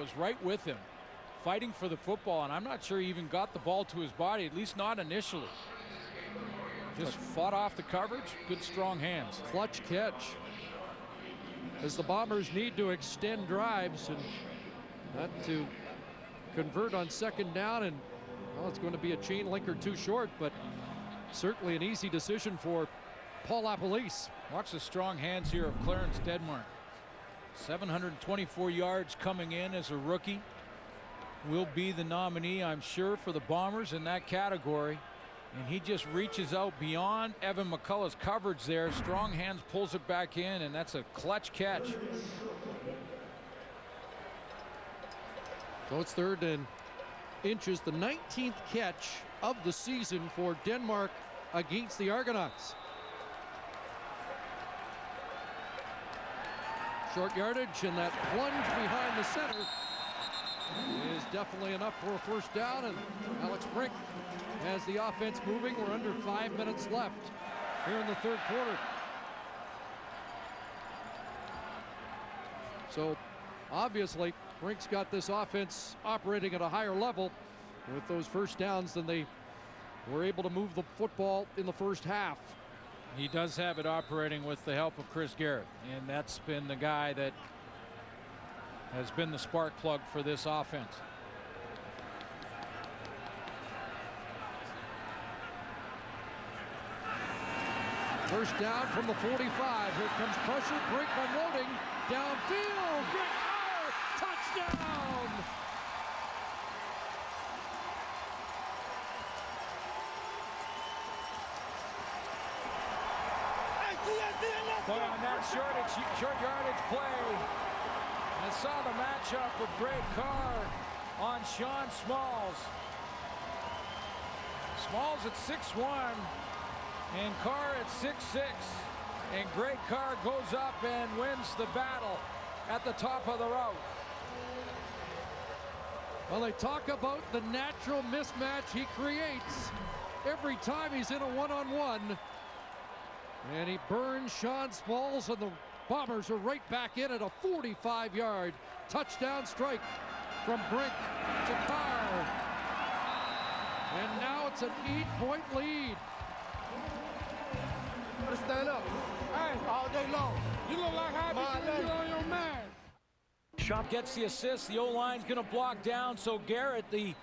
was right with him, fighting for the football, and I'm not sure he even got the ball to his body, at least not initially. Just fought off the coverage. Good strong hands. Clutch catch as the Bombers need to extend drives and not to convert on second down, and well, it's going to be a chain link or two short, but certainly an easy decision for Paul LaPolice. Watch the strong hands here of Clarence Denmark. 724 yards coming in as a rookie. Will be the nominee, I'm sure, for the Bombers in that category. And he just reaches out beyond Evan McCullough's coverage there. Strong hands, pulls it back in, and that's a clutch catch. So it's 3rd and inches, the 19th catch of the season for Denmark against the Argonauts. Short yardage, and that plunge behind the center is definitely enough for a first down, and Alex Brink has the offense moving. We're under 5 minutes left here in the 3rd quarter. So obviously Brink's got this offense operating at a higher level with those first downs than they were able to move the football in the first half. He does have it operating with the help of Chris Garrett, and that's been the guy that has been the spark plug for this offense. First down from the 45. Here comes pressure. Brink unloading. Downfield. Great fire. Touchdown. But on that short yardage play, I saw the matchup with Greg Carr on Sean Smalls. Smalls at 6'1", and Carr at 6'6", and Greg Carr goes up and wins the battle at the top of the route. Well, they talk about the natural mismatch he creates every time he's in a one-on-one. And he burns Sean Smalls, and the Bombers are right back in at a 45-yard touchdown strike from Brink to Carr. And now it's an 8-point lead. Stand up. Hey, all day long. You look like how you on your man. Shop gets the assist. The O-line's going to block down, so Garrett, the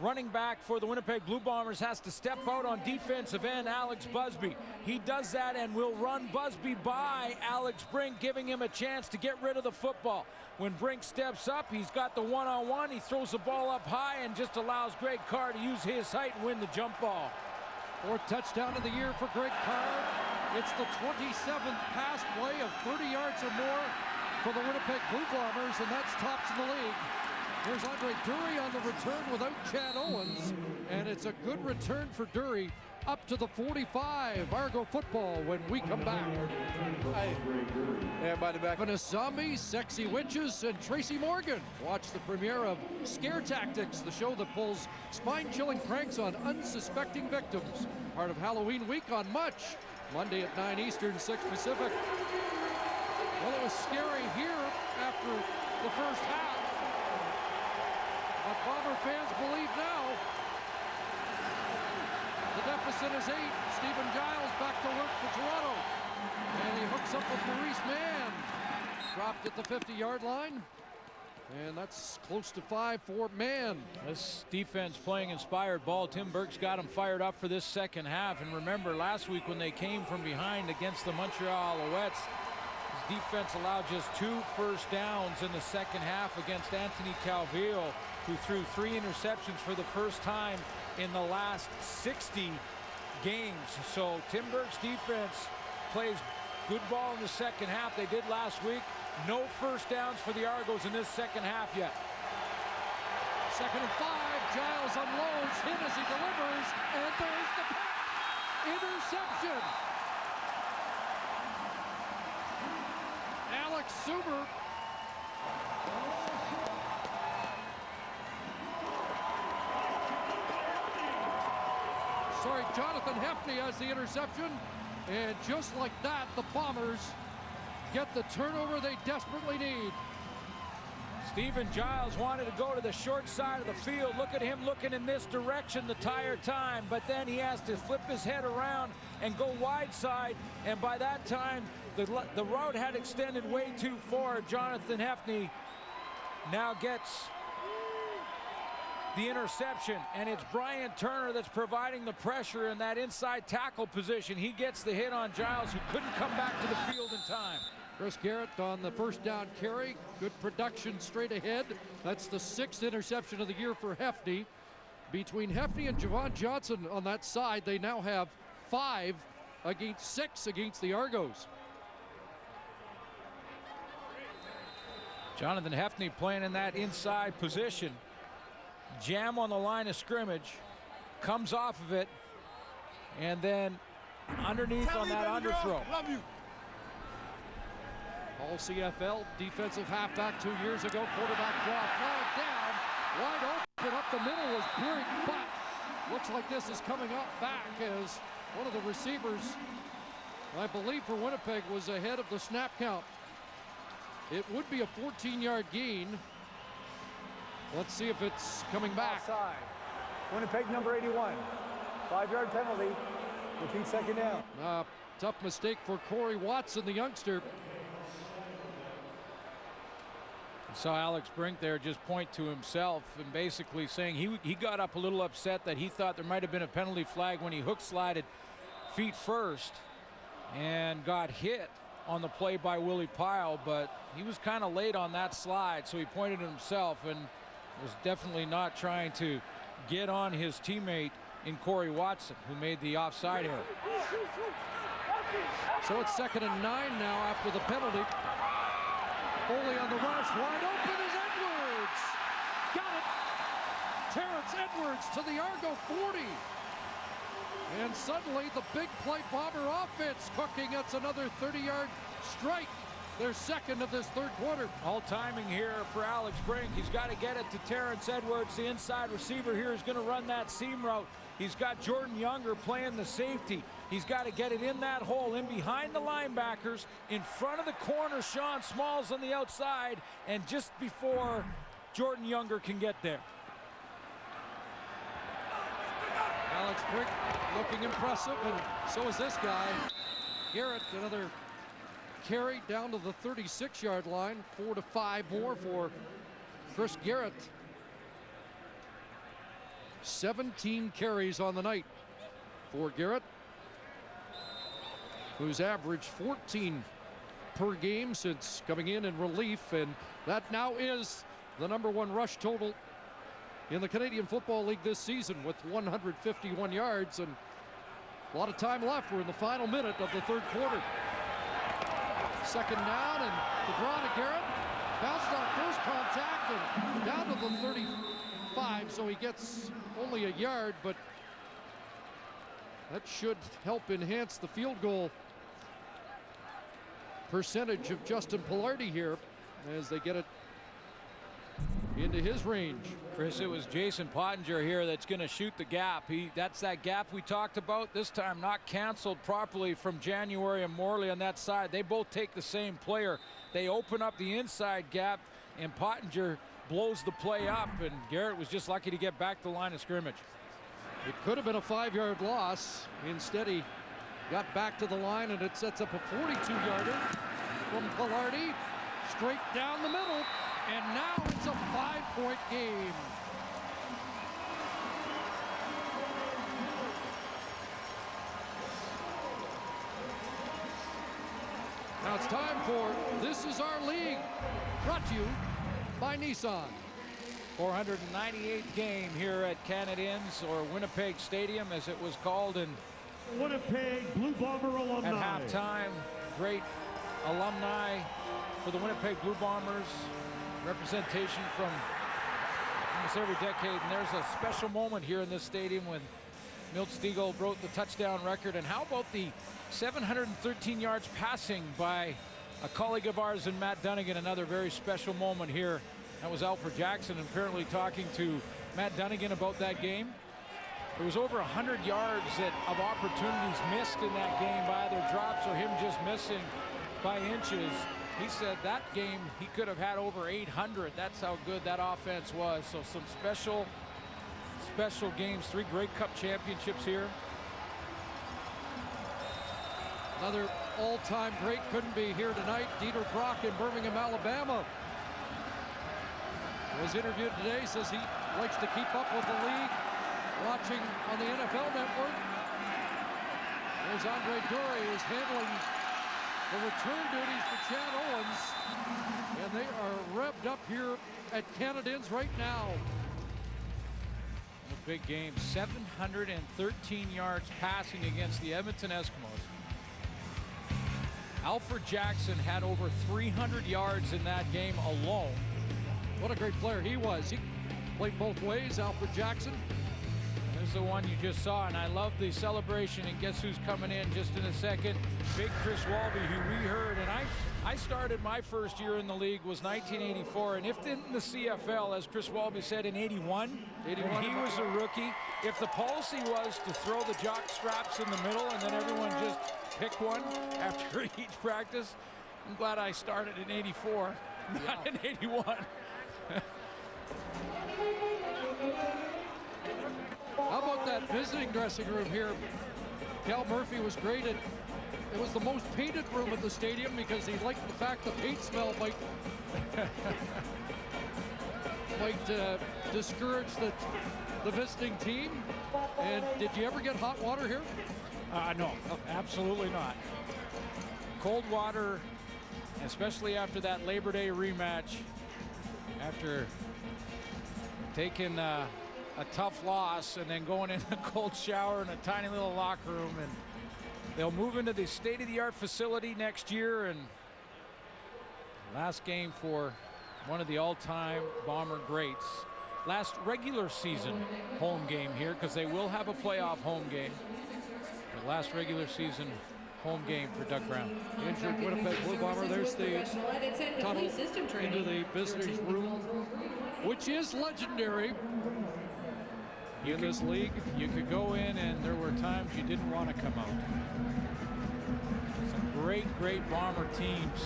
running back for the Winnipeg Blue Bombers, has to step out on defensive end, Alex Busby. He does that and will run Busby by Alex Brink, giving him a chance to get rid of the football. When Brink steps up, he's got the one-on-one. He throws the ball up high and just allows Greg Carr to use his height and win the jump ball. 4th touchdown of the year for Greg Carr. It's the 27th pass play of 30 yards or more for the Winnipeg Blue Bombers, and that's tops in the league. Here's Andre Dury on the return without Chad Owens, and it's a good return for Dury up to the 45. Argo football when we come back. Hey, everybody back. Vanessa Zombie, Sexy Witches, and Tracy Morgan. Watch the premiere of Scare Tactics, the show that pulls spine-chilling pranks on unsuspecting victims. Part of Halloween week on Much. Monday at 9 Eastern, 6 Pacific. Well, it was scary here after the first half. But Bomber fans believe now. The deficit is 8. Stephen Giles back to work for Toronto. And he hooks up with Maurice Mann. Dropped at the 50-yard line. And that's close to 5 for Mann. This defense playing inspired ball. Tim Burke's got him fired up for this second half. And remember last week when they came from behind against the Montreal Alouettes, his defense allowed just 2 first downs in the second half against Anthony Calvillo, who threw 3 interceptions for the first time in the last 60 games. So Tim Burke's defense plays good ball in the second half. They did last week. No first downs for the Argos in this second half yet. 2nd and 5. Giles unloads, hit as he delivers, and there's the pass. Interception. Alex Suber. Sorry, Jonathan Hefney has the interception. And just like that, the Bombers get the turnover they desperately need. Stephen Giles wanted to go to the short side of the field. Look at him looking in this direction the entire time, but then he has to flip his head around and go wide side, and by that time the route had extended way too far. Jonathan Hefney now gets the interception, and it's Brian Turner that's providing the pressure in that inside tackle position. He gets the hit on Giles, who couldn't come back to the field in time. Chris Garrett on the first down carry. Good production straight ahead. That's the 6th interception of the year for Hefney. Between Hefney and Javon Johnson on that side, they now have 5 against 6 against the Argos. Jonathan Hefney playing in that inside position. Jam on the line of scrimmage, comes off of it, and then underneath on that underthrow. Love you. All CFL defensive halfback 2 years ago. Quarterback draw, flag down, wide open up the middle was Brink, but looks like this is coming up back as one of the receivers, I believe for Winnipeg, was ahead of the snap count. It would be a 14-yard gain. Let's see if it's coming back. Offside. Winnipeg number 81. 5-yard penalty. Repeat second down. Tough mistake for Corey Watson, the youngster. Saw Alex Brink there just point to himself and basically saying he got up a little upset that he thought there might have been a penalty flag when he hook slided feet first and got hit on the play by Willie Pyle, but he was kind of late on that slide, so he pointed at himself and was definitely not trying to get on his teammate in Corey Watson, who made the offside error. So it's 2nd and 9 now after the penalty. Foley on the rush, wide open is Edwards. Got it. Terrence Edwards to the Argo 40. And suddenly the big play Bomber offense cooking. That's another 30-yard strike. Their second of this third quarter. All timing here for Alex Brink. He's got to get it to Terrence Edwards. The inside receiver here is going to run that seam route. He's got Jordan Younger playing the safety. He's got to get it in that hole, in behind the linebackers, in front of the corner. Sean Smalls on the outside, and just before Jordan Younger can get there. Alex Brink looking impressive, and so is this guy. Garrett, another carry down to the 36-yard line. 4 to 5 more for Chris Garrett. 17 carries on the night for Garrett, who's averaged 14 per game since coming in relief, and that now is the #1 rush total in the Canadian Football League this season with 151 yards, and a lot of time left. We're in the final minute of the third quarter. 2nd down, and the draw to Garrett. Bounced on first contact and down to the 35, so he gets only a yard, but that should help enhance the field goal percentage of Justin Pilardi here as they get it into his range. Chris, it was Jason Pottinger here that's going to shoot the gap. That's that gap we talked about. This time not canceled properly from January and Morley on that side. They both take the same player. They open up the inside gap, and Pottinger blows the play up, and Garrett was just lucky to get back to the line of scrimmage. It could have been a 5-yard loss. Instead, he got back to the line, and it sets up a 42-yarder from Pilardi straight down the middle. And now it's a 5-point game. Now it's time for This Is Our League, brought to you by Nissan. 498th game here at Canadiens, or Winnipeg Stadium as it was called, and Winnipeg Blue Bomber alumni. at halftime, great alumni for the Winnipeg Blue Bombers. Representation from almost every decade, and there's a special moment here in this stadium when Milt Stegall broke the touchdown record. And how about the 713 yards passing by a colleague of ours in Matt Dunnigan? Another very special moment here. That was Alfred Jackson apparently talking to Matt Dunnigan about that game. There was over 100 yards of opportunities missed in that game by either drops or him just missing by inches. He said that game he could have had over 800. That's how good that offense was. So some special games, 3 Grey Cup championships here. Another all-time great couldn't be here tonight. Dieter Brock in Birmingham, Alabama. Was interviewed today, says he likes to keep up with the league, watching on the NFL Network. There's Andre Dury, who's handling the return duties for Chad Owens. And they are revved up here at Canadians right now. A big game, 713 yards passing against the Edmonton Eskimos. Alfred Jackson had over 300 yards in that game alone. What a great player he was. He played both ways, Alfred Jackson. There's the one you just saw, and I love the celebration. And guess who's coming in just in a second? Big Chris Walby, who we heard. And I started my first year in the league was 1984, and if in the CFL, as Chris Walby said, in 81, when he was a rookie, if the policy was to throw the jock straps in the middle and then everyone just pick one after each practice, I'm glad I started in 84, not in 81. How about that visiting dressing room here? Cal Murphy was great at, it was the most painted room at the stadium because he liked the fact the paint smell might discourage the visiting team. And did you ever get hot water here? No, absolutely not. Cold water, especially after that Labor Day rematch, after taking a tough loss and then going in a cold shower in a tiny little locker room. And they'll move into the state-of-the-art facility next year. And last game for one of the all-time Bomber greats. Last regular season home game here, because they will have a playoff home game. The last regular season home game for Doug Brown. Injured Winnipeg Blue Bomber. There's the tunnel into the visitors' room, which is legendary in this league. You could go in, and there were times you didn't want to come out. Some great Bomber teams.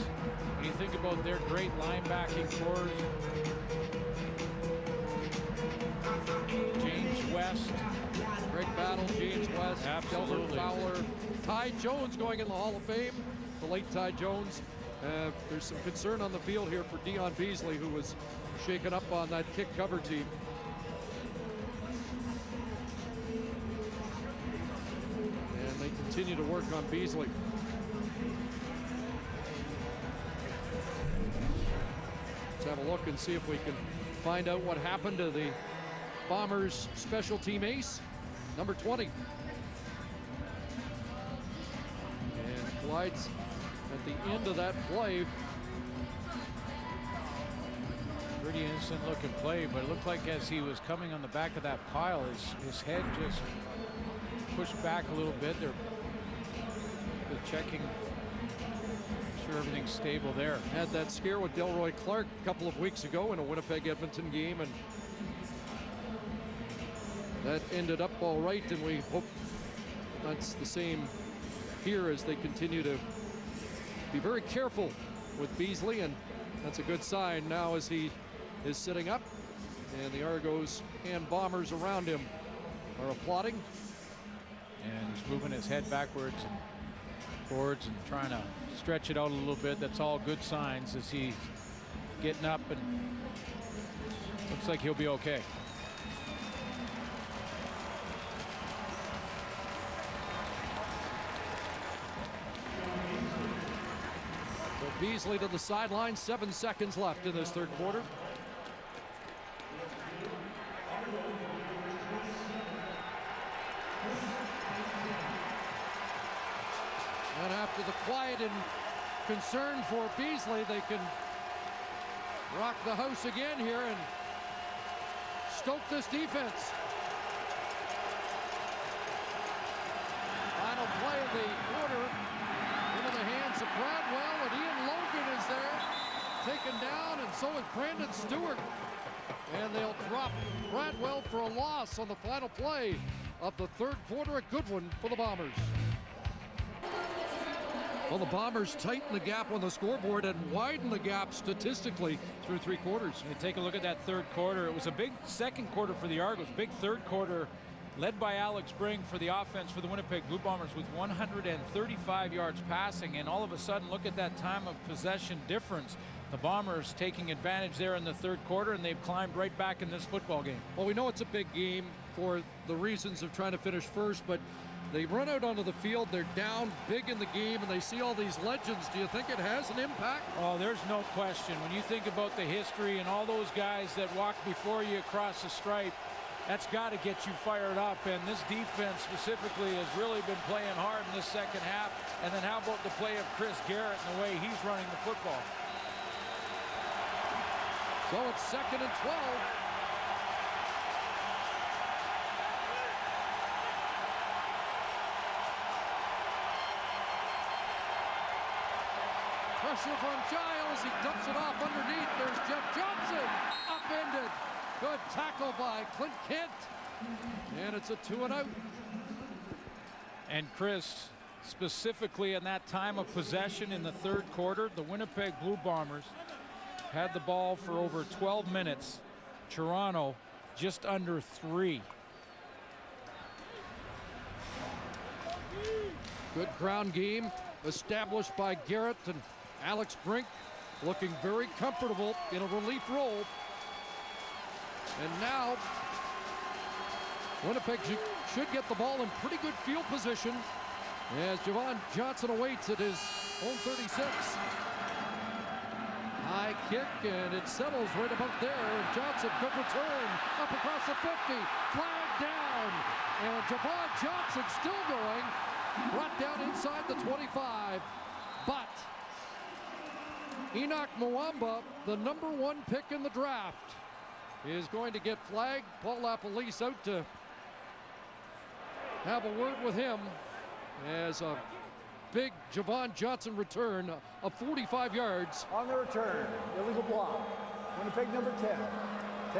When you think about their great linebacking cores, James West. Great battle, James West, Absolutely. Delbert Fowler, Ty Jones going in the Hall of Fame, the late Ty Jones. There's some concern on the field here for Dion Beasley, who was shaken up on that kick cover team. And they continue to work on Beasley. Let's have a look and see if we can find out what happened to the Bombers' special team ace, number 20. And Clyde's at the end of that play. Pretty innocent looking play, but it looked like as he was coming on the back of that pile, his head just pushed back a little bit. They're checking, sure everything's stable there. Had that scare with Delroy Clark a couple of weeks ago in a Winnipeg-Edmonton game, and that ended up all right, and we hope that's the same here as they continue to be very careful with Beasley, and that's a good sign now as he is sitting up, and the Argos and Bombers around him are applauding. And he's moving his head backwards and forwards and trying to stretch it out a little bit. That's all good signs as he's getting up, and looks like he'll be okay. Beasley to the sideline, 7 seconds left in this third quarter. And after the quiet and concern for Beasley, they can rock the house again here and stoke this defense. Final play of the quarter into the hands of Bradwell, and Ian Logan is there, taken down, and so is Brandon Stewart. And they'll drop Bradwell for a loss on the final play of the third quarter. A good one for the Bombers. Well, the Bombers tighten the gap on the scoreboard and widen the gap statistically through 3 quarters. You take a look at that third quarter. It was a big second quarter for the Argos. Big third quarter led by Alex Spring for the offense for the Winnipeg Blue Bombers with 135 yards passing. And all of a sudden, look at that time of possession difference. The Bombers taking advantage there in the third quarter, and they've climbed right back in this football game. Well, we know it's a big game for the reasons of trying to finish first, but they run out onto the field, they're down big in the game, and they see all these legends. Do you think it has an impact? Oh, there's no question. When you think about the history and all those guys that walked before you across the stripe, that's got to get you fired up. And this defense specifically has really been playing hard in this second half. And then how about the play of Chris Garrett and the way he's running the football? So it's 2nd and 12. Pressure from Giles. He dumps it off underneath. There's Jeff Johnson. Upended. Good tackle by Clint Kent. And it's a 2-and-out. And Chris, specifically in that time of possession in the third quarter, the Winnipeg Blue Bombers had the ball for over 12 minutes. Toronto just under 3. Good ground game established by Garrett, and Alex Brink looking very comfortable in a relief role. And now Winnipeg should get the ball in pretty good field position as Javon Johnson awaits at his own 36. High kick, and it settles right about there. And Johnson could return up across the 50. Flag down. And Javon Johnson still going. Brought down inside the 25. But Enoch Mwamba, the #1 pick in the draft, is going to get flagged. Paul LaPolice out to have a word with him as a big Javon Johnson return of 45 yards. On the return, illegal block. Winnipeg number 10.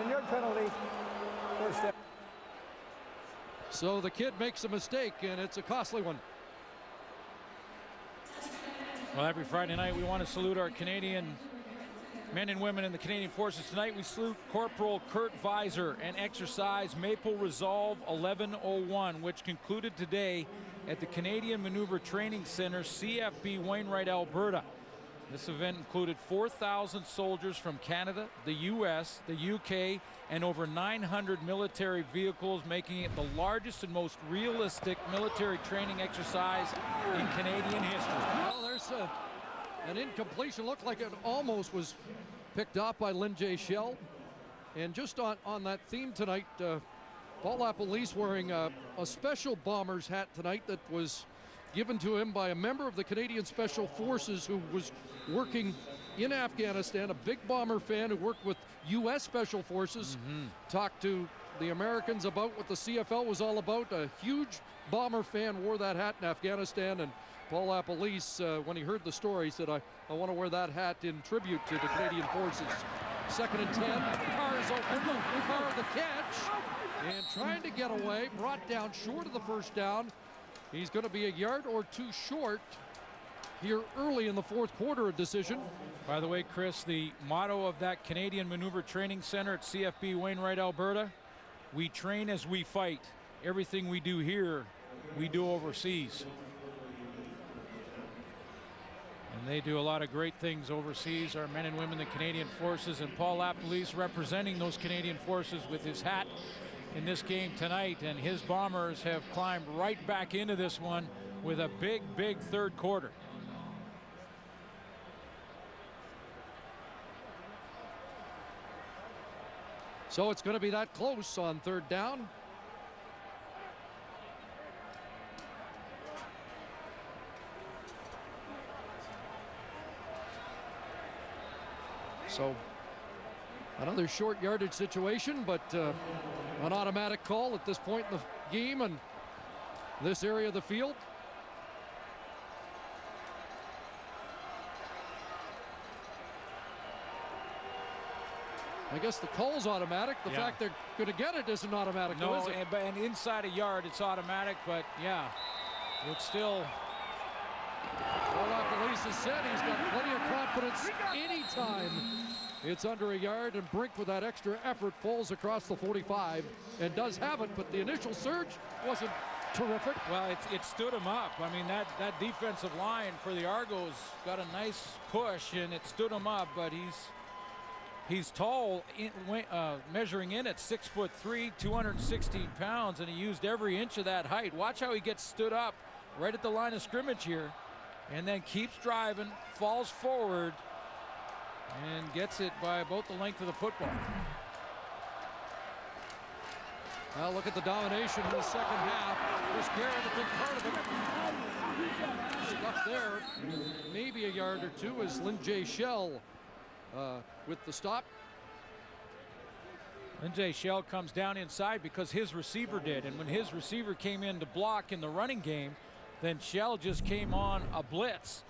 10-yard penalty. First down. So the kid makes a mistake, and it's a costly one. Well, every Friday night we want to salute our Canadian men and women in the Canadian Forces. Tonight we salute Corporal Kurt Visor and exercise Maple Resolve 1101, which concluded today at the Canadian Maneuver Training Center, CFB Wainwright, Alberta. This event included 4,000 soldiers from Canada, the US, the UK, and over 900 military vehicles, making it the largest and most realistic military training exercise in Canadian history. Well, there's an incompletion. Looked like it almost was picked off by Lynn J. Shell. And just on that theme tonight, Paul LaPolice wearing a special Bombers hat tonight that was given to him by a member of the Canadian Special Forces who was working in Afghanistan, a big Bomber fan who worked with U.S. Special Forces, talked to the Americans about what the CFL was all about. A huge Bomber fan wore that hat in Afghanistan, and Paul LaPolice, when he heard the story, said, I want to wear that hat in tribute to the Canadian Forces. 2nd and 10, Carr is open, Carr the catch, and trying to get away, brought down short of the first down. He's going to be a yard or 2 short here early in the fourth quarter, a decision. By the way, Chris, the motto of that Canadian Maneuver Training Center at CFB Wainwright, Alberta, we train as we fight. Everything we do here, we do overseas. And they do a lot of great things overseas, our men and women, the Canadian Forces, and Paul LaPolice representing those Canadian Forces with his hat in this game tonight, and his Bombers have climbed right back into this one with a big third quarter. So it's going to be that close on third down. So another short yardage situation, but an automatic call at this point in the game and this area of the field. I guess the call's automatic. The fact they're going to get it isn't automatic. No, is it? and inside a yard it's automatic, but yeah, it's still Well, like Elisa said, he's got plenty of confidence anytime it's under a yard, and Brink with that extra effort falls across the 45 and does have it, but the initial surge wasn't terrific. Well, it stood him up. I mean, that defensive line for the Argos got a nice push, and it stood him up, but he's tall, measuring in at 6'3", 216 pounds, and he used every inch of that height. Watch how he gets stood up right at the line of scrimmage here, and then keeps driving, falls forward, and gets it by about the length of the football. Well, look at the domination in the second half. Chris Garrett, a big part of it. Stuck there, maybe a yard or two, as Lynn J. Shell with the stop. Lindsay Shell comes down inside because his receiver did, and when his receiver came in to block in the running game, then Shell just came on a blitz,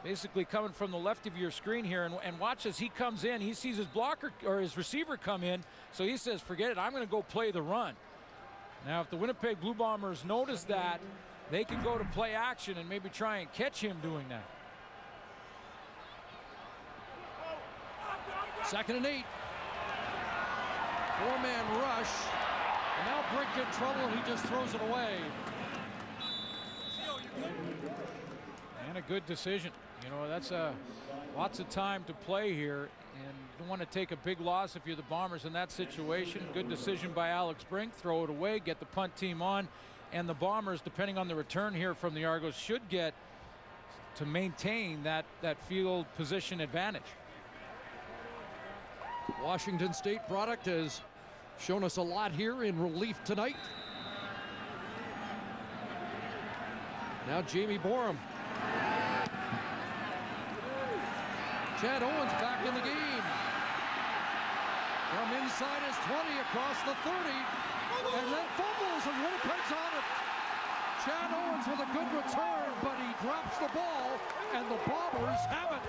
basically coming from the left of your screen here, and watch as he comes in, he sees his blocker or his receiver come in, so he says, forget it, I'm going to go play the run. Now, if the Winnipeg Blue Bombers notice that, they can go to play action and maybe try and catch him doing that. 2nd and 8. 4-man rush. And now Brink in trouble, and he just throws it away. And a good decision. You know, that's lots of time to play here, and you don't want to take a big loss if you're the Bombers in that situation. Good decision by Alex Brink. Throw it away, get the punt team on, and the Bombers, depending on the return here from the Argos, should get to maintain that field position advantage. Washington State product has shown us a lot here in relief tonight. Now Jamie Borum. Chad Owens back in the game. From inside his 20 across the 30. And then fumbles, and Winnipeg's on it. Chad Owens with a good return, but he drops the ball, and the Bombers have it.